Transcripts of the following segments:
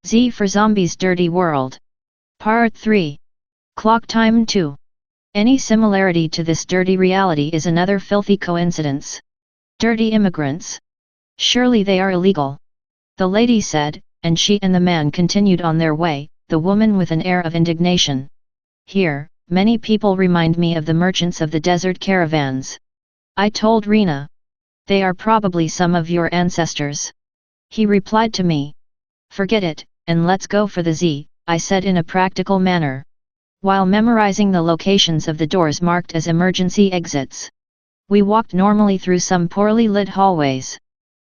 Z for Zombies Dirty World. Part 3. Clocktime 2. Any similarity to this dirty reality is another filthy coincidence. Dirty immigrants. Surely they are illegal. The lady said, and she and the man continued on their way, the woman with an air of indignation. Here, many people remind me of the merchants of the desert caravans. I told RHYNNA. They are probably some of your ancestors. He replied to me. Forget it, and let's go for the Z, I said in a practical manner. While memorizing the locations of the doors marked as emergency exits. We walked normally through some poorly lit hallways.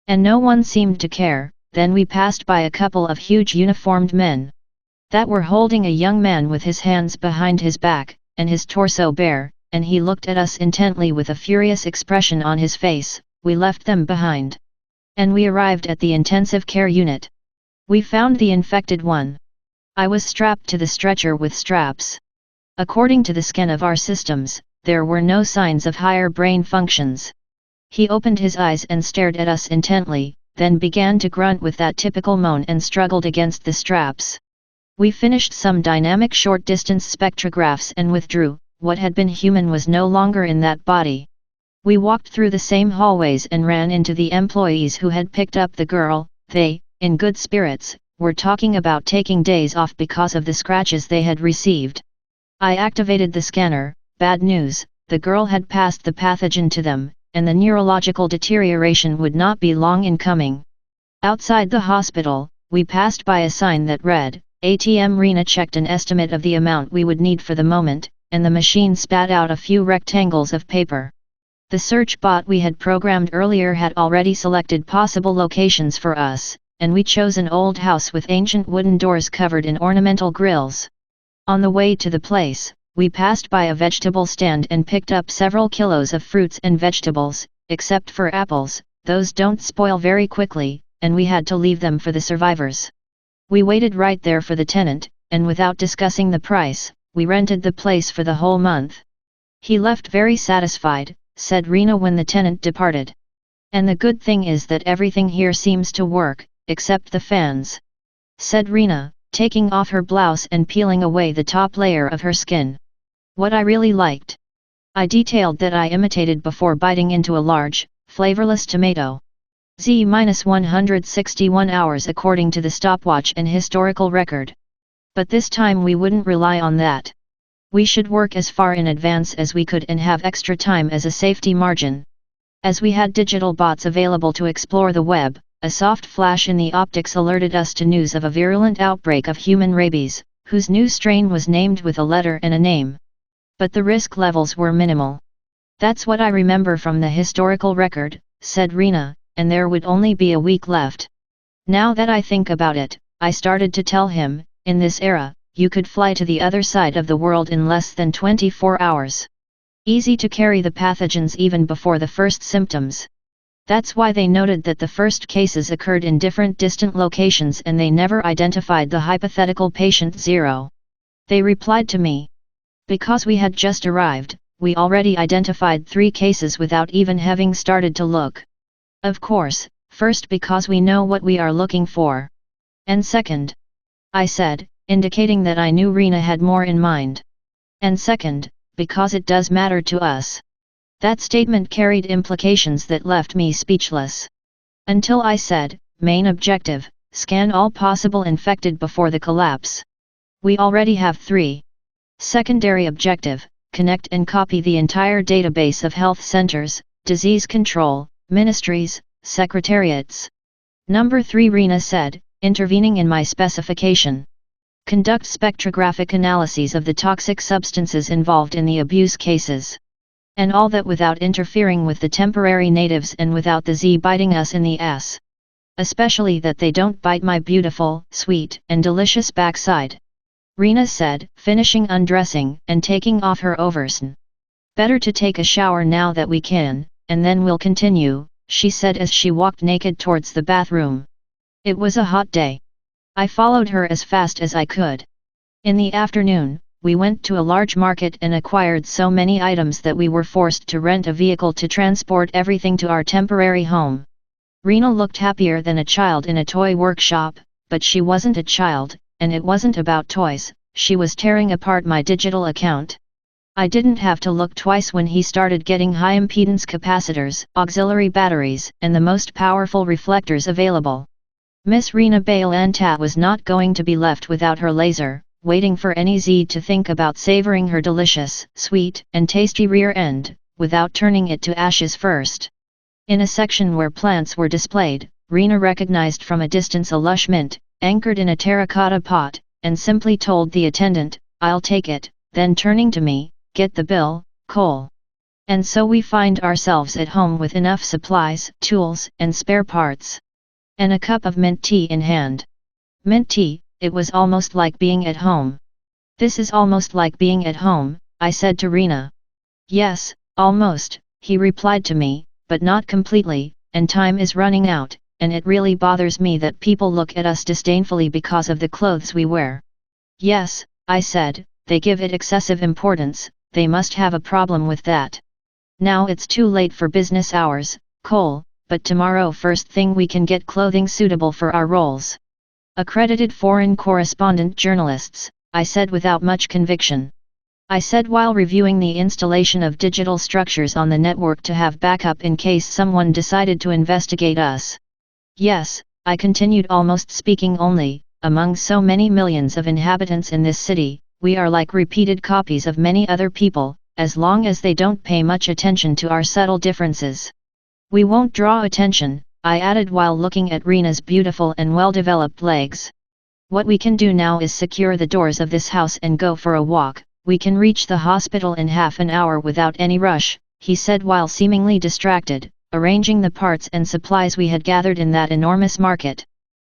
And no one seemed to care. Then we passed by a couple of huge uniformed men. That were holding a young man with his hands behind his back, and his torso bare, and he looked at us intently with a furious expression on his face. We left them behind. And we arrived at the intensive care unit. We found the infected one. I was strapped to the stretcher with straps. According to the scan of our systems, there were no signs of higher brain functions. He opened his eyes and stared at us intently, then began to grunt with that typical moan and struggled against the straps. We finished some dynamic short-distance spectrographs and withdrew. What had been human was no longer in that body. We walked through the same hallways and ran into the employees who had picked up the girl. They, in good spirits, were talking about taking days off because of the scratches they had received. I activated the scanner. Bad news, the girl had passed the pathogen to them, and the neurological deterioration would not be long in coming. Outside the hospital, we passed by a sign that read, ATM. RHYNNA checked an estimate of the amount we would need for the moment, and the machine spat out a few rectangles of paper. The search bot we had programmed earlier had already selected possible locations for us, and we chose an old house with ancient wooden doors covered in ornamental grills. On the way to the place, we passed by a vegetable stand and picked up several kilos of fruits and vegetables, except for apples. Those don't spoil very quickly, and we had to leave them for the survivors. We waited right there for the tenant, and without discussing the price, we rented the place for the whole month. He left very satisfied, said RHYNNA when the tenant departed. And the good thing is that everything here seems to work, except the fans. Said RHYNNA, taking off her blouse and peeling away the top layer of her skin. What I really liked. I detailed that I imitated before biting into a large, flavorless tomato. Z-161 hours according to the stopwatch and historical record. But this time we wouldn't rely on that. We should work as far in advance as we could and have extra time as a safety margin. As we had digital bots available to explore the web, a soft flash in the optics alerted us to news of a virulent outbreak of human rabies, whose new strain was named with a letter and a name. But the risk levels were minimal. That's what I remember from the historical record, said RHYNNA, and there would only be a week left. Now that I think about it, I started to tell him, in this era, you could fly to the other side of the world in less than 24 hours. Easy to carry the pathogens even before the first symptoms. That's why they noted that the first cases occurred in different distant locations and they never identified the hypothetical patient 0. They replied to me. Because we had just arrived, we already identified 3 cases without even having started to look. Of course, first because we know what we are looking for. And second, I said, indicating that I knew RHYNNA had more in mind. And second, because it does matter to us. That statement carried implications that left me speechless. Until I said, main objective, scan all possible infected before the collapse. We already have 3. Secondary objective, connect and copy the entire database of health centers, disease control, ministries, secretariats. Number 3 RHYNNA said, intervening in my specification. Conduct spectrographic analyses of the toxic substances involved in the abuse cases. And all that without interfering with the temporary natives and without the Z biting us in the ass. Especially that they don't bite my beautiful, sweet, and delicious backside. RHYNNA said, finishing undressing and taking off her oversn. Better to take a shower now that we can, and then we'll continue, she said as she walked naked towards the bathroom. It was a hot day. I followed her as fast as I could. In the afternoon, we went to a large market and acquired so many items that we were forced to rent a vehicle to transport everything to our temporary home. RHYNNA looked happier than a child in a toy workshop, but she wasn't a child, and it wasn't about toys. She was tearing apart my digital account. I didn't have to look twice when he started getting high-impedance capacitors, auxiliary batteries, and the most powerful reflectors available. Miss RHYNNA BAALANTA was not going to be left without her laser, waiting for any Z to think about savoring her delicious, sweet, and tasty rear end, without turning it to ashes first. In a section where plants were displayed, RHYNNA recognized from a distance a lush mint, anchored in a terracotta pot, and simply told the attendant, "I'll take it," then turning to me, "Get the bill, Cole." And so we find ourselves at home with enough supplies, tools, and spare parts. And a cup of mint tea in hand. Mint tea, it was almost like being at home. "This is almost like being at home," I said to RHYNNA. "Yes, almost," he replied to me, "but not completely, and time is running out, and it really bothers me that people look at us disdainfully because of the clothes we wear." "Yes," I said, "they give it excessive importance, they must have a problem with that. Now it's too late for business hours, Cole, but tomorrow first thing we can get clothing suitable for our roles." "Accredited foreign correspondent journalists," I said without much conviction. I said while reviewing the installation of digital structures on the network to have backup in case someone decided to investigate us. "Yes," I continued, almost speaking only, "among so many millions of inhabitants in this city, we are like repeated copies of many other people, as long as they don't pay much attention to our subtle differences. We won't draw attention," I added while looking at RHYNNA's beautiful and well-developed legs. "What we can do now is secure the doors of this house and go for a walk. We can reach the hospital in half an hour without any rush," he said while seemingly distracted, arranging the parts and supplies we had gathered in that enormous market.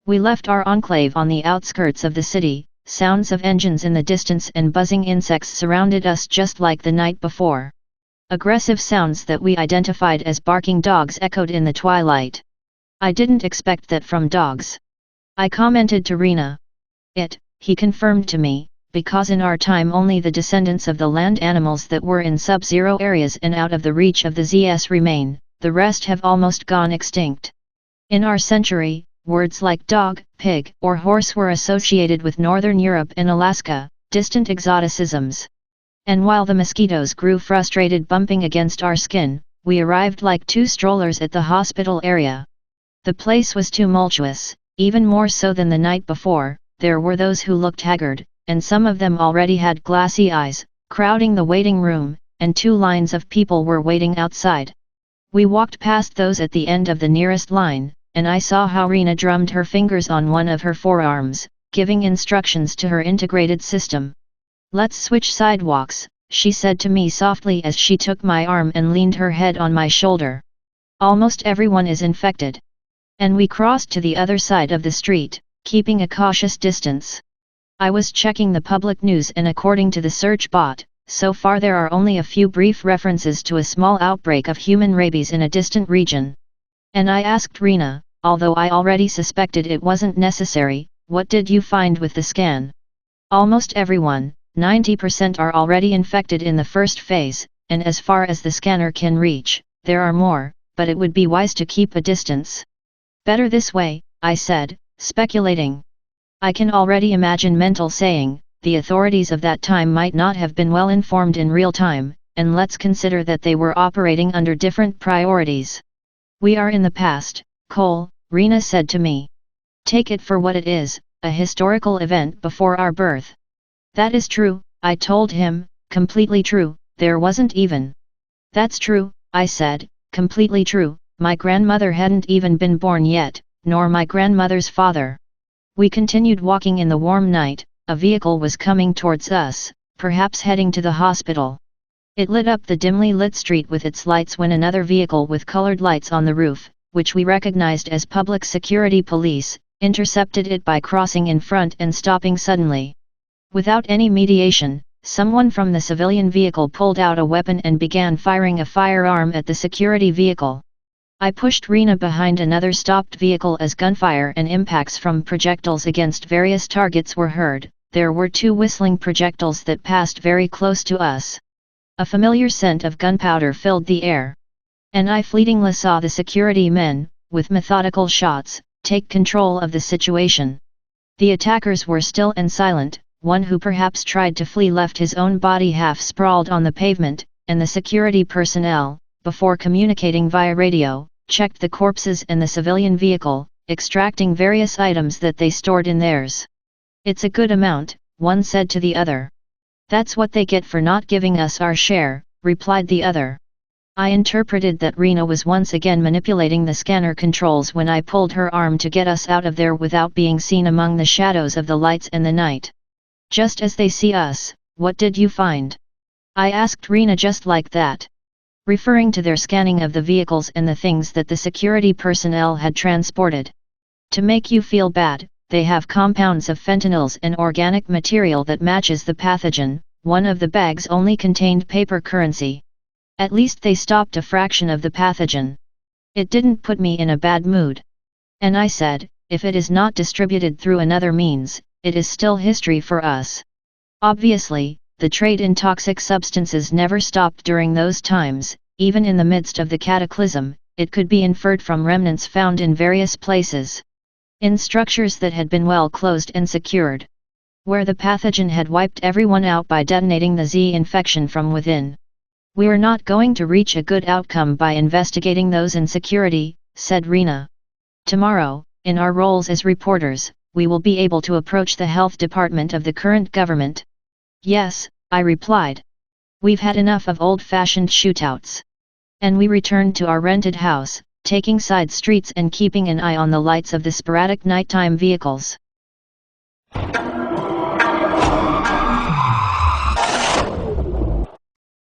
We left our enclave on the outskirts of the city. Sounds of engines in the distance and buzzing insects surrounded us just like the night before. Aggressive sounds that we identified as barking dogs echoed in the twilight. "I didn't expect that from dogs," I commented to RHYNNA. He confirmed to me, "because in our time only the descendants of the land animals that were in sub-zero areas and out of the reach of the Zs remain, the rest have almost gone extinct. In our century, words like dog, pig, or horse were associated with Northern Europe and Alaska, distant exoticisms. And while the mosquitoes grew frustrated bumping against our skin, we arrived like two strollers at the hospital area. The place was tumultuous, even more so than the night before. There were those who looked haggard, and some of them already had glassy eyes, crowding the waiting room, and 2 lines of people were waiting outside. We walked past those at the end of the nearest line, and I saw how RHYNNA drummed her fingers on one of her forearms, giving instructions to her integrated system. "Let's switch sidewalks," she said to me softly as she took my arm and leaned her head on my shoulder. "Almost everyone is infected." And we crossed to the other side of the street, keeping a cautious distance. I was checking the public news, and according to the search bot, so far there are only a few brief references to a small outbreak of human rabies in a distant region. And I asked RHYNNA, although I already suspected it wasn't necessary, "What did you find with the scan?" "Almost everyone, 90% are already infected in the first phase, and as far as the scanner can reach, there are more, but it would be wise to keep a distance." "Better this way," I said, speculating. I can already imagine Mental saying, "The authorities of that time might not have been well informed in real time, and let's consider that they were operating under different priorities." "We are in the past, Cole," RHYNNA said to me. "Take it for what it is, a historical event before our birth." "That is true," I told him, "completely true, there wasn't even." "That's true," I said, "completely true, my grandmother hadn't even been born yet, nor my grandmother's father." We continued walking in the warm night. A vehicle was coming towards us, perhaps heading to the hospital. It lit up the dimly lit street with its lights when another vehicle with colored lights on the roof, which we recognized as public security police, intercepted it by crossing in front and stopping suddenly. Without any mediation, someone from the civilian vehicle pulled out a weapon and began firing a firearm at the security vehicle. I pushed RHYNNA behind another stopped vehicle as gunfire and impacts from projectiles against various targets were heard. There were 2 whistling projectiles that passed very close to us. A familiar scent of gunpowder filled the air. And I fleetingly saw the security men, with methodical shots, take control of the situation. The attackers were still and silent. One who perhaps tried to flee left his own body half sprawled on the pavement, and the security personnel, before communicating via radio, checked the corpses and the civilian vehicle, extracting various items that they stored in theirs. "It's a good amount," one said to the other. "That's what they get for not giving us our share," replied the other. I interpreted that RHYNNA was once again manipulating the scanner controls when I pulled her arm to get us out of there without being seen among the shadows of the lights and the night. "Just as they see us, what did you find?" I asked RHYNNA just like that. Referring to their scanning of the vehicles and the things that the security personnel had transported. "To make you feel bad, they have compounds of fentanyls and organic material that matches the pathogen." One of the bags only contained paper currency. At least they stopped a fraction of the pathogen. It didn't put me in a bad mood. And I said, if it is not distributed through another means, it is still history for us. Obviously, the trade in toxic substances never stopped during those times. Even in the midst of the cataclysm, it could be inferred from remnants found in various places. In structures that had been well closed and secured. Where the pathogen had wiped everyone out by detonating the Z infection from within. "We are not going to reach a good outcome by investigating those in security," said RHYNNA. "Tomorrow, in our roles as reporters, we will be able to approach the health department of the current government." "Yes," I replied. "We've had enough of old-fashioned shootouts." And we returned to our rented house, taking side streets and keeping an eye on the lights of the sporadic nighttime vehicles.